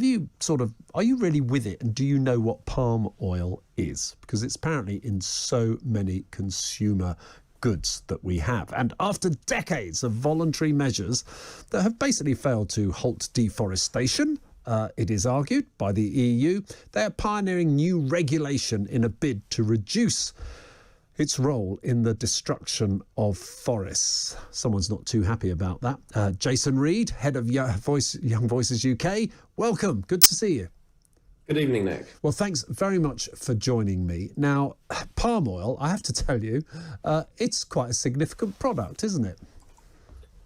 are you really with it? And do you know what palm oil is? Because it's apparently in so many consumer goods that we have. And after decades of voluntary measures that have basically failed to halt deforestation, it is argued by the EU, they are pioneering new regulation in a bid to reduce its role in the destruction of forests. Someone's not too happy about that. Jason Reed, head of Young Voices UK, welcome. Good to see you. Good evening, Nick. Well, thanks very much for joining me. Now, palm oil, I have to tell you, it's quite a significant product, isn't it?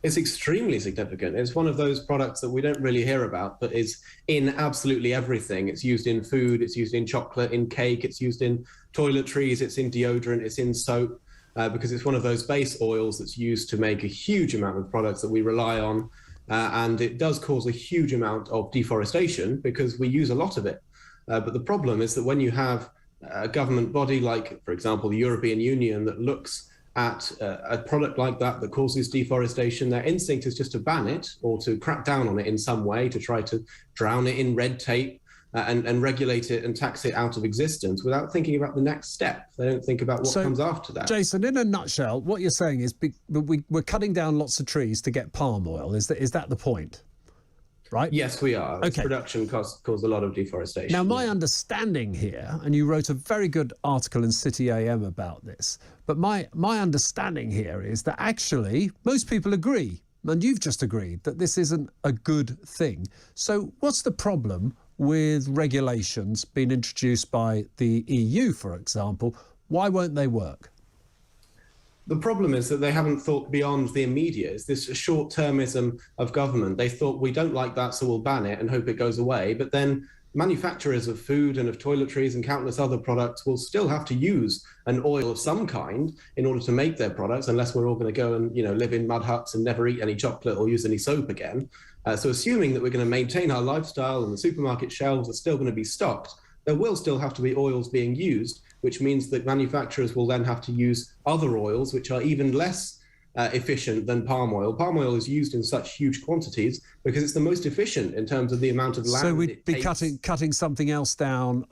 It's extremely significant. It's one of those products that we don't really hear about, but is in absolutely everything. It's used in food, it's used in chocolate, in cake, it's used in toiletries, it's in deodorant, it's in soap, because it's one of those base oils that's used to make a huge amount of products that we rely on. And it does cause a huge amount of deforestation because we use a lot of it. But the problem is that when you have a government body like, for example, the European Union that looks at a product like that causes deforestation, their instinct is just to ban it or to crack down on it in some way, to try to drown it in red tape and regulate it and tax it out of existence without thinking about the next step. They don't think about what comes after that. Jason, in a nutshell, what you're saying is we're cutting down lots of trees to get palm oil. Is that the point? Right? Yes, we are. Okay. Production caused a lot of deforestation. Now, my understanding here, and you wrote a very good article in City AM about this, but my understanding here is that actually most people agree, and you've just agreed, that this isn't a good thing. So what's the problem with regulations being introduced by the EU, for example? Why won't they work? The problem is that they haven't thought beyond the immediate. It's this short-termism of government. They thought, we don't like that, so we'll ban it and hope it goes away. But then manufacturers of food and of toiletries and countless other products will still have to use an oil of some kind in order to make their products, unless we're all going to go and live in mud huts and never eat any chocolate or use any soap again. So assuming that we're going to maintain our lifestyle and the supermarket shelves are still going to be stocked, there will still have to be oils being used, which means that manufacturers will then have to use other oils, which are even less efficient than palm oil. Palm oil is used in such huge quantities because it's the most efficient in terms of the amount of land. So we'd be cutting something else down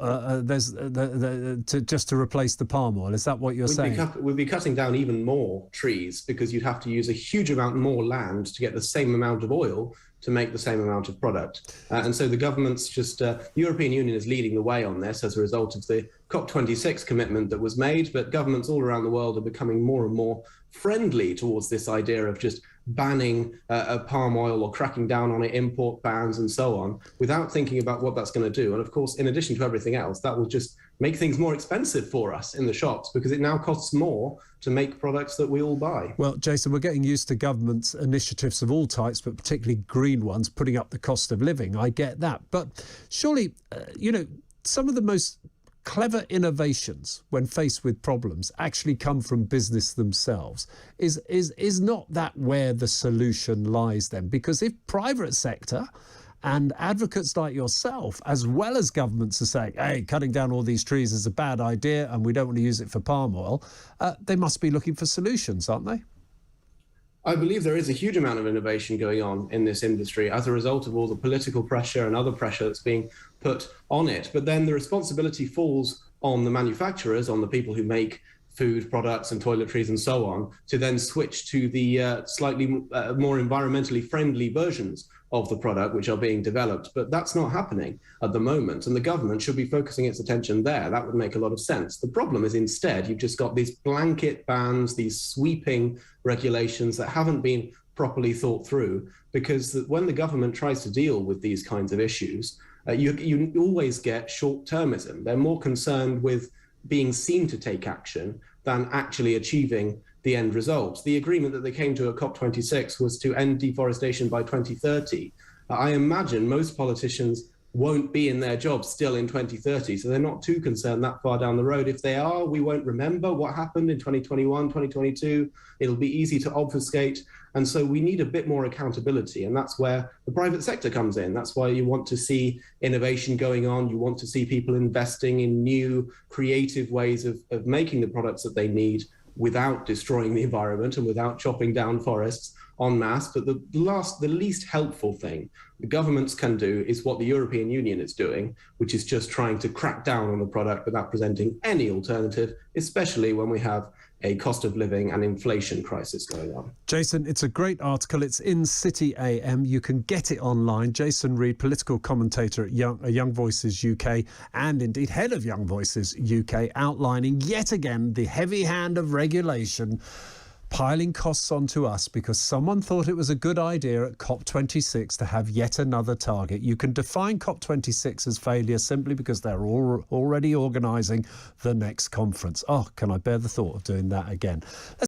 just to replace the palm oil. Is that what you're saying? We'd be cutting down even more trees because you'd have to use a huge amount more land to get the same amount of oil to make the same amount of product. And so the government's the European Union is leading the way on this as a result of the COP26 commitment that was made, but governments all around the world are becoming more and more friendly towards this idea of just banning palm oil or cracking down on it, import bans and so on, without thinking about what that's going to do. And of course, in addition to everything else, that will just make things more expensive for us in the shops because it now costs more to make products that we all buy. Well, Jason, we're getting used to government's initiatives of all types, but particularly green ones, putting up the cost of living. I get that. But surely, some of the most clever innovations when faced with problems actually come from business themselves. Is not that where the solution lies then? Because if private sector and advocates like yourself, as well as governments, are saying, hey, cutting down all these trees is a bad idea and we don't want to use it for palm oil, they must be looking for solutions, aren't they? I believe there is a huge amount of innovation going on in this industry as a result of all the political pressure and other pressure that's being put on it. But then the responsibility falls on the manufacturers, on the people who make food products and toiletries and so on, to then switch to the slightly more environmentally friendly versions of the product which are being developed. But that's not happening at the moment, and the government should be focusing its attention there. That would make a lot of sense. The problem is instead you've just got these blanket bans, these sweeping regulations that haven't been properly thought through, because when the government tries to deal with these kinds of issues, you always get short-termism. They're more concerned with being seen to take action than actually achieving the end result. The agreement that they came to at COP26 was to end deforestation by 2030. I imagine most politicians won't be in their jobs still in 2030, so they're not too concerned that far down the road. If they are, we won't remember what happened in 2021, 2022. It'll be easy to obfuscate. And so we need a bit more accountability, and that's where the private sector comes in. That's why you want to see innovation going on. You want to see people investing in new, creative ways of making the products that they need without destroying the environment and without chopping down forests en masse. But the least helpful thing the governments can do is what the European Union is doing, which is just trying to crack down on the product without presenting any alternative, especially when we have a cost of living and inflation crisis going on. Jason, it's a great article. It's in City AM. You can get it online. Jason Reed, political commentator at Young Voices UK, and indeed head of Young Voices UK, outlining yet again the heavy hand of regulation piling costs onto us because someone thought it was a good idea at COP26 to have yet another target. You can define COP26 as failure simply because they're already organising the next conference. Oh, can I bear the thought of doing that again?